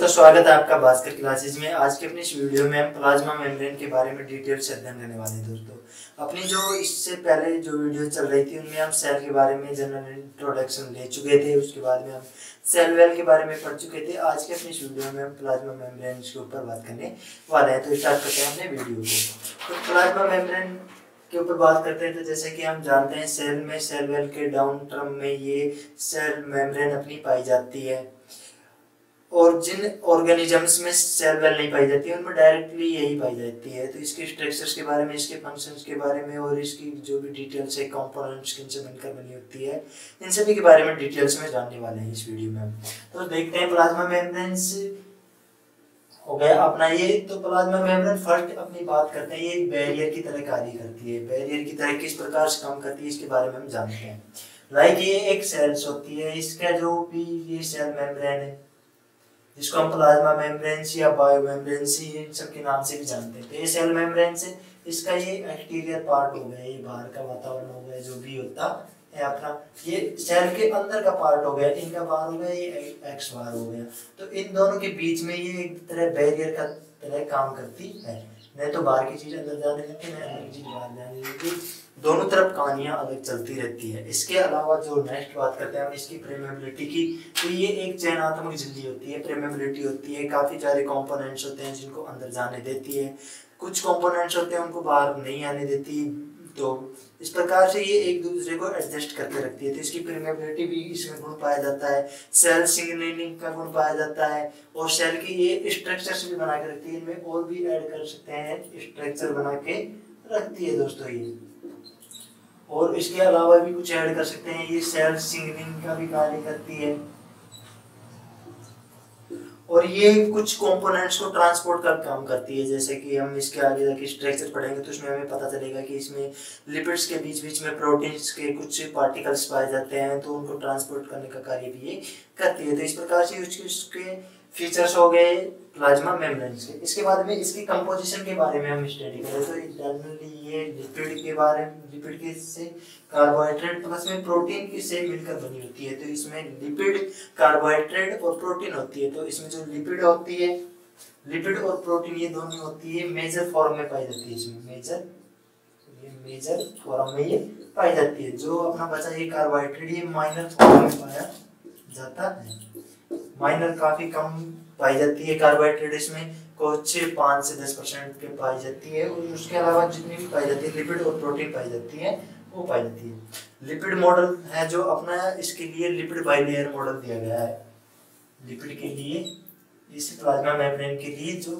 दोस्तों, स्वागत है आपका भास्कर क्लासेस में। आज के अपनी इस वीडियो में हम प्लाज्मा मेम्ब्रेन के बारे में डिटेल से अध्ययन करने वाले हैं। दोस्तों, अपनी जो इससे पहले जो वीडियो चल रही थी उनमें हम सेल के बारे में जनरल इंट्रोडक्शन ले चुके थे। उसके बाद में हम सेल वेल के बारे में पढ़ चुके थे। आज के अपनी इस वीडियो में हम प्लाज्मा मेम्ब्रेन के ऊपर बात करने वाले हैं। तो स्टार्ट करते हैं अपने वीडियो को। तो प्लाज्मा मेम्ब्रेन के ऊपर बात करते हैं तो जैसे कि हम जानते हैं सेल में सेल वेल के डाउन टर्म में ये सेल मेम्ब्रेन अपनी पाई जाती है, और जिन ऑर्गेनिजम्स में सेल वेल नहीं पाई जाती है उनमें डायरेक्टली यही पाई जाती है। तो इसके स्ट्रक्चर्स के बारे में, इसके फंक्शंस के बारे में और इसकी जो भी डिटेल्स है, कंपोनेंट्स किनसे बनकर बनी होती है, इन सभी के बारे में डिटेल्स में जानने वाले हैं इस वीडियो में। तो देखते हैं प्लाज्मा मेम्ब्रेन्स हो गया अपना ये। तो प्लाज्मा मेम्ब्रेन फर्स्ट अपनी बात करते हैं, ये एक बैरियर की तरह कार्य करती है। बैरियर की तरह किस प्रकार से काम करती है इसके बारे में हम जानते हैं। लाइक ये एक सेल्स होती है, इसका जो भी ये सेल मेम्ब्रेन है जिसको हम प्लाज्मा मेम्ब्रेन्स या बायो मेम्ब्रेन्स इन सब के नाम से भी जानते हैं। तो ये सेल मेम्ब्रेन्स है, इसका ये एक्सटीरियर पार्ट हो गया, ये बाहर का वातावरण हो गया, जो भी होता है अपना ये सेल के अंदर का पार्ट हो गया, इनका बाहर हो गया, ये एक्स बाहर हो गया। तो इन दोनों के बीच में ये एक तरह बैरियर का तरह काम करती है। नहीं तो बाहर की चीज अंदर जाने देती है, अंदर की चीज बाहर जाने देती, दोनों तरफ कहानियां अलग चलती रहती है। इसके अलावा जो नेक्स्ट बात करते हैं हम इसकी प्रेमेबिलिटी की, तो ये एक चयनात्मक झिल्ली होती है, प्रेमेबिलिटी होती है। काफी सारे कंपोनेंट्स होते हैं जिनको अंदर जाने देती है, कुछ कंपोनेंट्स होते हैं उनको बाहर नहीं आने देती। तो इस प्रकार से ये एक दूसरे को एडजस्ट करके रखती है। तो इसकी प्रेमेबिलिटी भी इसमें गुण पाया जाता है, सेल सिग्नलिंग का गुण पाया जाता है, और सेल की ये स्ट्रक्चर्स भी बना के रखती है। इनमें और भी ऐड कर सकते हैं, स्ट्रक्चर बना के रखती है दोस्तों ये। और इसके अलावा भी कुछ ऐड कर सकते हैं, ये सेल सिग्नलिंग का भी कार्य करती है, और ये कुछ कंपोनेंट्स को ट्रांसपोर्ट का काम करती है। जैसे कि हम इसके आगे जाके स्ट्रक्चर पढ़ेंगे तो उसमें हमें पता चलेगा कि इसमें लिपिड्स के बीच बीच में प्रोटीन्स के कुछ पार्टिकल्स पाए जाते हैं, तो उनको ट्रांसपोर्ट करने का कार्य भी ये करती है। तो इस प्रकार से उसके फीचर्स हो गए प्लाज्मा मेम्ब्रेन्स के। इसके बाद में इसकी कंपोजिशन के बारे में हम स्टडी करें तो जनरली ये लिपिड के बारे में, लिपिड के से कार्बोहाइड्रेट प्लस में प्रोटीन की से मिलकर बनी होती है। तो इसमें लिपिड, कार्बोहाइड्रेट और प्रोटीन होती है। तो इसमें जो लिपिड होती है, लिपिड और प्रोटीन ये दोनों होती है, मेजर फॉर्म में पाई जाती है। इसमें मेजर फॉर्म में ये पाई जाती है। जो अपना बचा ये कार्बोहाइड्रेट, ये माइनर फॉर्म में पाया जाता है। माइनर काफी कम पाई जाती है कार्बोहाइड्रेट, इसमें कुछ 5 से 10% के पाई जाती है। और उसके अलावा जितनी भी पाई जाती है लिपिड और प्रोटीन पाई जाती है वो पाई जाती है। लिपिड मॉडल है जो अपना, इसके लिए लिपिड बाइलेयर मॉडल दिया गया है। लिपिड के लिए, इस प्लाज्मा मेम्ब्रेन के लिए जो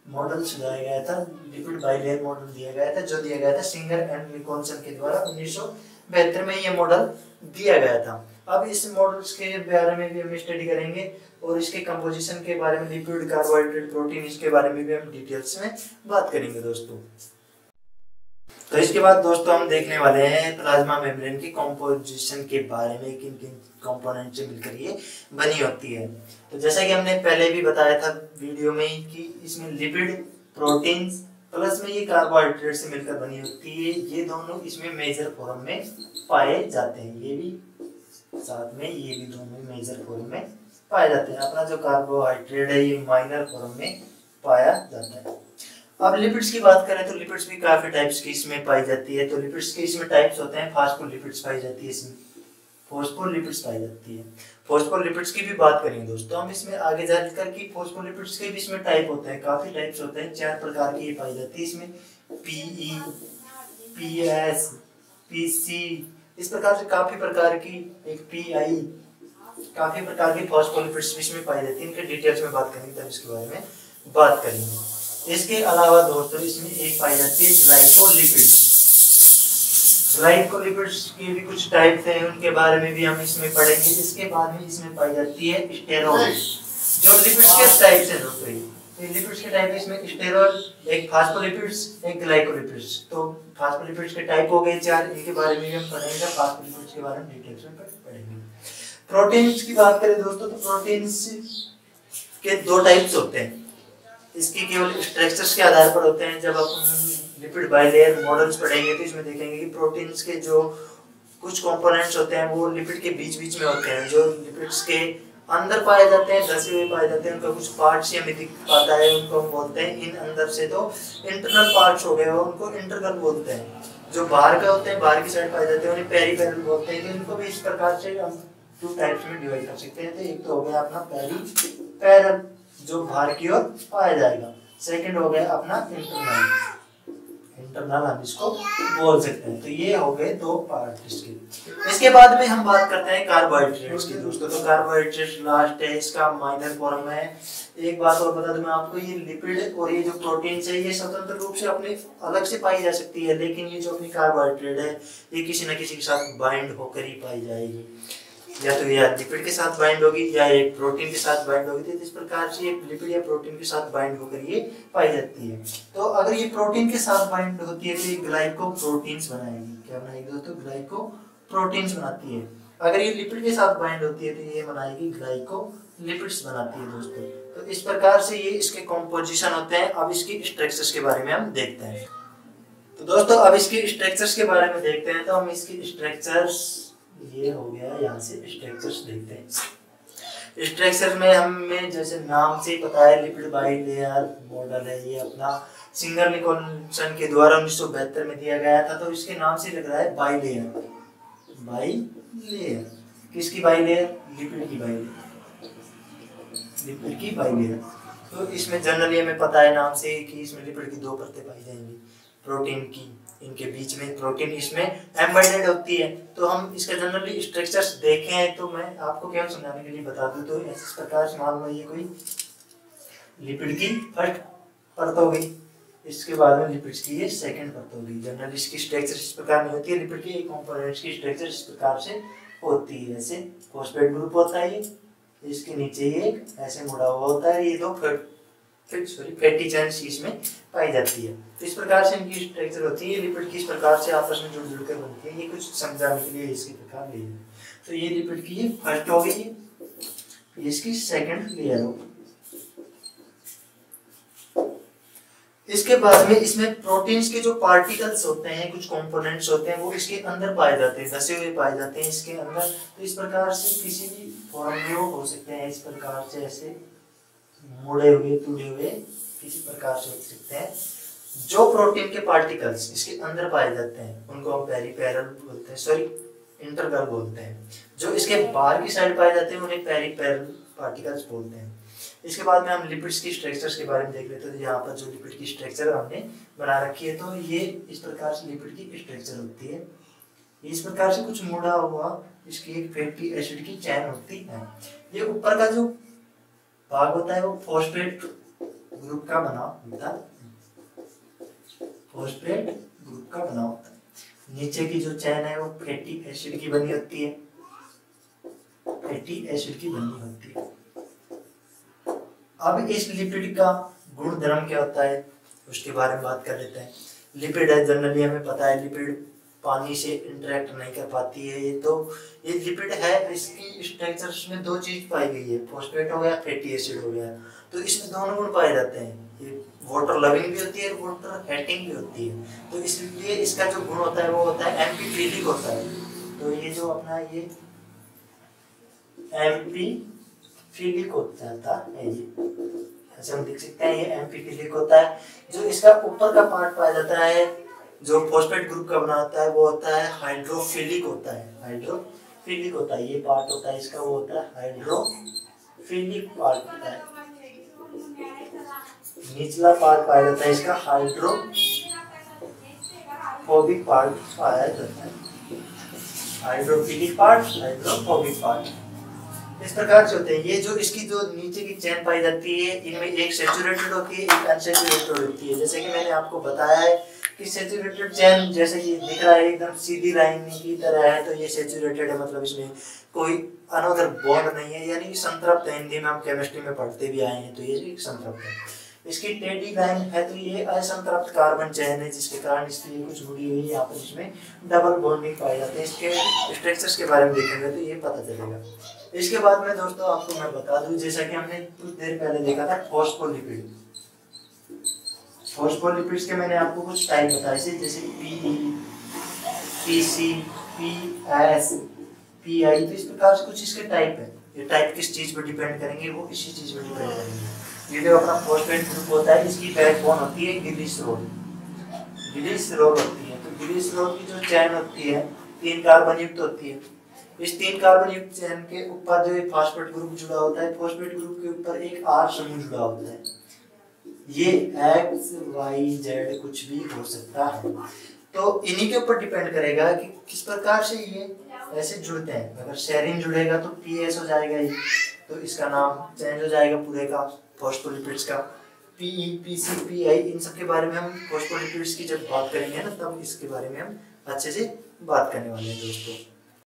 मॉडल सुझाया गया था, लिपिड बाइलेयर मॉडल दिया गया था, जो दिया गया था सिंगर एंड निकोलसन के द्वारा 1972 में ये मॉडल दिया गया था। अब इस मॉडल्स के बारे में भी हम स्टडी करेंगे, और इसके कंपोजिशन के बारे में, लिपिड, कार्बोहाइड्रेट, प्रोटीन, इसके बारे में भी हम डिटेल्स में बात करेंगे दोस्तों। तो इसके बाद दोस्तों हम देखने वाले हैं प्लाज्मा मेम्ब्रेन की कंपोजिशन के बारे में, किन किन कंपोनेंट से मिलकर ये बनी होती है। तो जैसा कि हमने पहले भी बताया था वीडियो में कि इसमें लिपिड, प्रोटीन प्लस में ये कार्बोहाइड्रेट से मिलकर बनी होती है। ये दोनों इसमें मेजर फॉर्म में पाए जाते हैं, ये भी साथ में, ये भी दोनों मेजर फॉर्म में पाए जाते हैं। अपना जो कार्बोहाइड्रेट है ये माइनर फॉर्म में पाया जाता है। अब लिपिड्स की बात करें तो लिपिड्स भी काफी टाइप्स की इसमें पाई जाती है। तो लिपिड्स के इसमें टाइप्स होते हैं, फॉस्फोलिपिड्स पाई जाती है, इसमें फॉस्फोलिपिड्स पाई जाती है। फॉस्फोलिपिड्स की भी बात करेंगे दोस्तों हम इसमें आगे जाकर कि फॉस्फोलिपिड्स के भी इसमें टाइप होते हैं, काफी टाइप्स होते हैं, 4 प्रकार की ये पाई जाती है। इसमें पीई, पीएस, पीसी, इस प्रकार से काफी प्रकार की, एक पीआई, काफी प्रकार की फॉस्फोलिपिड्स इसमें पाई जाती है। इनके डिटेल्स में बात करेंगे तब इसके बारे में बात करेंगे। इसके अलावा दोस्तों इसमें एक पाई जाती है ग्लाइकोलिपिड्स। ग्लाइकोलिपिड्स के भी कुछ टाइप हैं, उनके बारे में भी हम इसमें पढ़ेंगे। इसके बाद में इसमें पाई जाती है स्टेरॉल, जो लिपिड्स के टाइप्स हैं दोस्तों। ये लिपिड्स के टाइप इसमें स्टेरॉल, एक फॉस्फोलिपिड्स, एक ग्लाइकोलिपिड्स। तो फॉस्फोलिपिड्स के टाइप हो गए 4, इनके बारे में भी हम पढ़ेंगे, फॉस्फोलिपिड्स के बारे में डिटेल्स में पढ़ेंगे। प्रोटीन्स की बात करें दोस्तों तो प्रोटीन्स के 2 टाइप्स होते हैं। इसकी केवल स्ट्रक्चर्स के आधार पर होते हैं। जब अपन लिपिड बाइलेयर मॉडल्स पढ़ेंगे तो इसमें देखेंगे कि प्रोटीन्स के जो कुछ कंपोनेंट्स होते हैं वो लिपिड के बीच बीच में होते हैं, जो लिपिड्स के अंदर पाए जाते हैं, धसे हुए पाए जाते हैं, उनका कुछ पार्ट्स हमें दिख पाता है, उनको हम बोलते हैं इन अंदर से। तो इंटरनल पार्ट्स हो गए, उनको इंटरनल बोलते हैं। जो बाहर का होते हैं, बाहर की साइड पाए जाते हैं, उन्हें पेरिफेरल बोलते हैं। तो इनको भी इस प्रकार से हम 2 टाइप्स में डिवाइड कर सकते हैं। तो एक तो हो गया अपना पेरिफेरल जो बाहर की ओर पाया जाएगा, सेकंड हो गया अपना इंटरनल हम इसको बोल सकते हैं। तो ये हो गए 2 पार्ट इसके। इसके बाद में हम बात करते हैं कार्बोहाइड्रेट्स की दोस्तों। तो कार्बोहाइड्रेट्स लास्ट है, इसका माइनर फॉर्म है। एक बात और बता दूं मैं आपको, ये लिपिड और ये जो प्रोटीन है ये स्वतंत्र रूप से अपने अलग से पाई जा सकती है, लेकिन ये जो अपनी कार्बोहाइड्रेट है ये किसी न किसी के साथ बाइंड होकर ही पाई जाएगी। या तो ये लिपिड के साथ बाइंड होगी या एक प्रोटीन के साथ बाइंड होगी। तो इस प्रकार से ये लिपिड या प्रोटीन के साथ बाइंड होकर ये पाई जाती है। तो अगर ये प्रोटीन के साथ बाइंड होती है तो ये ग्लाइकोप्रोटीन्स बनाएगी। क्या बनाएगी दोस्तों? ग्लाइकोप्रोटीन्स बनाती है। अगर ये लिपिड के साथ बाइंड होती है तो ये बनाएगी ग्लाइकोलिपिड्स बनाती है दोस्तों। तो इस प्रकार से ये इसके कॉम्पोजिशन होते हैं। अब इसकी स्ट्रक्चर्स के बारे में हम देखते हैं। तो दोस्तों अब इसके स्ट्रक्चर्स के बारे में देखते हैं। तो हम इसकी स्ट्रक्चर्स, ये हो गया, यहाँ से स्ट्रक्चर्स देखते हैं। स्ट्रक्चर में हमें जैसे नाम से ही पता है लिपिड बाइलेयर मॉडल है। ये अपना सिंगर निकोलसन के द्वारा 1972 में दिया गया था। तो इसके नाम से लग रहा है बाइलेयर। किसकी बाइलेयर? लिपिड की बाइलेयर। तो इसमें जनरली हमें पता है नाम से कि इसमें लिपिड की 2 परतें पाई जाएंगी, प्रोटीन की, इनके बीच में प्रोटीन इसमें एम्बेडेड होती है। तो हम इसका जनरली स्ट्रक्चर्स देखे हैं, तो मैं आपको केवल समझाने के लिए बता दूं। तो इस प्रकार से मान लो ये कोई लिपिड की फर्स्ट परत हो गई, इसके बाद में लिपिड्स की ये सेकंड परत हो गई। जनरली इसकी स्ट्रक्चर इस प्रकार नहीं होती है। लिपिड के कंपोनेंट्स की स्ट्रक्चर इस प्रकार से होती है। ऐसे फॉस्फेट ग्रुप होता है ये, इसके नीचे ये ऐसे मुड़ा हुआ होता है। ये 2 फैटी चेन्स इसमें पाई जाती है। तो इस प्रकार से इनकी स्ट्रक्चर होती है। लिपिड की इस प्रकार से आपस में जुड़ कर बनती है। ये कुछ समझाने के लिए इसके प्रकार लिए है। तो ये लिपिड की ये फर्स्ट हो गई, ये इसकी सेकंड लेयर हो। इसके बाद में इसमें प्रोटीन्स के जो पार्टिकल्स होते हैं, कुछ कंपोनेंट्स होते हैं, वो इसके अंदर पाए जाते हैं, धसे हुए पाए जाते हैं इसके अंदर। तो इस प्रकार से किसी भी फॉर्म में हो सकते हैं। इस प्रकार से ऐसे मुड़े हुए, टूटे हुए किसी प्रकार से हो सकते हैं। जो प्रोटीन के पार्टिकल्स इसके अंदर पाए जाते हैं उनको हम पेरिफेरल बोलते हैं, इंटरनल बोलते हैं। जो इसके बाहर की साइड पाए जाते हैं उन्हें पेरिफेरल पार्टिकल्स बोलते हैं। इसके बाद में हम लिपिड्स की स्ट्रक्चर्स के बारे में देख लेते हैं। तो यहाँ पर जो लिपिड की स्ट्रक्चर हमने बना रखी है, तो ये इस प्रकार से लिपिड की स्ट्रक्चर होती है। इस प्रकार से कुछ मुड़ा हुआ इसकी एक फैटी एसिड की चैन होती है। ये ऊपर का जो भाग होता है वो फॉस्फेट ग्रुप का बना होता है। नीचे की जो चैन है वो फैटी एसिड की बनी होती है। अब इस लिपिड का गुण धर्म क्या होता है उसके बारे में बात कर लेते हैं। लिपिड है, जनरली हमें पता है लिपिड पानी से इंटरेक्ट नहीं कर पाती है। ये लिपिड है, इसकी स्ट्रक्चर्स में 2 चीज पाई गई है, फॉस्फेट हो गया, फैटी एसिड हो गया। तो इसमें दोनों गुण पाए जाते हैं। ये वाटर लविंग भी होती है, वाटर हेटिंग भी होती है। तो इसलिए इसका जो गुण होता है वो होता है एम्फीफिलिक होता है। तो ये जो अपना ये एम्फीफिलिक होता है, ये ऐसे हम देख सकते हैं, ये एम्फीफिलिक होता है। जो इसका ऊपर का पार्ट पाया जाता है जो फॉस्फेट ग्रुप का बना होता है वो होता है हाइड्रोफिलिक होता है। ये पार्ट होता है इसका, वो होता है हाइड्रोफिलिक पार्ट होता है। निचला पार्ट पाया जाता है इसका हाइड्रोफोबिक पार्ट पाया जाता है। हाइड्रोफिलिक पार्ट इस प्रकार से होते हैं। ये जो इसकी जो नीचे की चेन पाई जाती है, इनमें एक सैचुरेटेड होती है, एक अनसैचुरेटेड होती है। जैसे कि मैंने आपको बताया है कि सैचुरेटेड चेन जैसे कि दिख रहा है एकदम सीधी लाइन की तरह है, तो ये सैचुरेटेड है, मतलब इसमें कोई अनदर बॉन्ड नहीं है, यानी संतृप्त है। हिंदी में हम केमिस्ट्री में पढ़ते भी आए हैं, तो ये संतृप्त है। इसकी टेढ़ी लाइन है तो ये असंतृप्त कार्बन चेन है, जिसके कारण इसकी कुछ मुड़ी हुई यहाँ पर इसमें डबल बॉन्डिंग पाई जाती है। इसके स्ट्रक्चर्स के बारे में देखेंगे तो ये पता चलेगा। इसके बाद में दोस्तों आपको मैं बता दूं, जैसा कि हमने कुछ देर पहले देखा था फोस्फोलिपिड। फोस्फोलिपिड्स के मैंने आपको कुछ टाइप बताए थे, जैसे पीई, पीसी, पीएस, पीआई। तो इस प्रकार से कुछ इसके टाइप है। ये टाइप किस चीज पर डिपेंड करेंगे, वो इसी चीज पर डिपेंड करेंगे। ये जो अपना फॉस्फेट ग्रुप होता है, इसकी बैकबोन होती है ग्लिसरॉल, ग्लिसरॉल होती है। तो ग्लिसरॉल की जो चैन होती है 3 कार्बन युक्त होती है। इस 3 कार्बन युक्त चैन के ऊपर जो फॉस्फेट ग्रुप जुड़ा होता है, फॉस्फेट ग्रुप के ऊपर एक R समूह जुड़ा होता है। ये X Y Z कुछ भी हो सकता है। तो इन्हीं के ऊपर डिपेंड करेगा कि किस प्रकार से ये ऐसे जुड़ते हैं। अगर सेरीन जुड़ेगा तो PS हो जाएगा ये, तो इसका नाम चेंज हो जाएगा पूरे का फॉस्फोलिपिड्स का। PE, PC, PI, इन सब के बारे में हम फॉस्फोलिपिड्स की जब बात करेंगे ना, तब इसके बारे में हम अच्छे से बात करने वाले हैं दोस्तों।